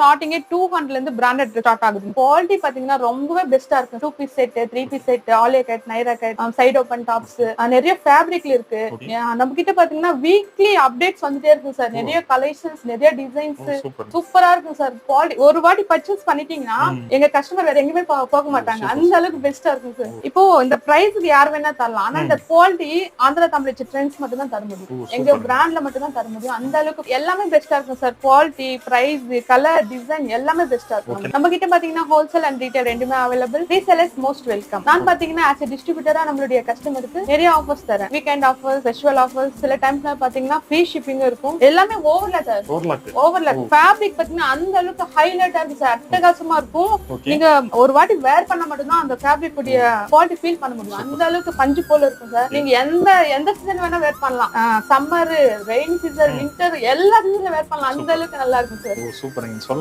ஸ்டார்டிங்கே 200 இருந்து branded start ஆகுது. குவாலிட்டி பாத்தீங்கன்னா ரொம்பவே பெஸ்டா இருக்கு. 2 piece set, 3 piece set, Alia cut, Naira cut, side open tops, நிறைய ஃபேப்ரிக்ல இருக்கு. நம்ம கிட்ட பாத்தீங்கன்னா வீக்லி அப்டேட்ஸ் வந்துட்டே இருக்கு சார். நிறைய கலெக்ஷன்ஸ், நிறைய டிசைன்ஸ் சூப்பரா இருக்கு சார். குவாலிட்டி ஒரு வாட்டி பர்ச்சேஸ் பண்ணிட்டீங்கன்னா எங்க கஸ்டமர் வேற எங்கேயுமே போக மாட்டாங்க. அந்த அளவுக்கு பெஸ்டா இருக்கு சார். இப்போ இந்த பிரைஸ்க்கு யார் வேணா தரலாம். ஆனா இந்த குவாலிட்டி ஆந்திரா தமிழ் ட்ரெண்ட்ஸ் மட்டும் தான் தர முடியும். எங்க பிராண்ட்ல மட்டும் தான் தர முடியும். அந்த அளவுக்கு எல்லாமே பெஸ்டா இருக்கும் sir. Quality, price, colour, design எல்லாமே பெஸ்டா இருக்கும். நம்ம கிட்ட பாத்தீங்கன்னா ஹோல்சேல் அண்ட் ரீட்டைல் ரெண்டுமே அவைலபிள். Resellers most welcome. நான் பாத்தீங்கன்னா ஆஸ் எ டிஸ்ட்ரிபியூட்டரா நம்மளுடைய கஸ்டமருக்கு நிறைய ஆஃபர்ஸ் தரேன். வீக்கெண்ட் ஆஃபர்ஸ், ஃபெஸ்டிவல் ஆஃபர்ஸ், சில டைம்ஸ்ல பாத்தீங்கன்னா ஃப்ரீ ஷிப்பிங் இருக்கும். எல்லாமே ஓவர்லாக் ஃபேப்ரிக் பாத்தீங்கன்னா அந்த அளவுக்கு ஹைலைட்டா இருக்கு சார். அட்டகாசமா இருக்கும். நீங்க ஒரு வாட்டி வேர் பண்ண மட்டும் தான் அந்த ஃபேப்ரிக் உடைய குவாலிட்டி ஃபீல் பண்ண முடியும். அந்த அளவுக்கு பஞ்சு போல இருக்கும் சார். நீங்க எந்த சீசன் வேணா வேர் பண்ணலாம். சம்மர், ரெயின் சீசன், வின்டர் எல்லா சீசன்ல வேர் பண்ணலாம். அந்த அளவுக்கு நல்லா இருக்கும் சார். சூப்பர்.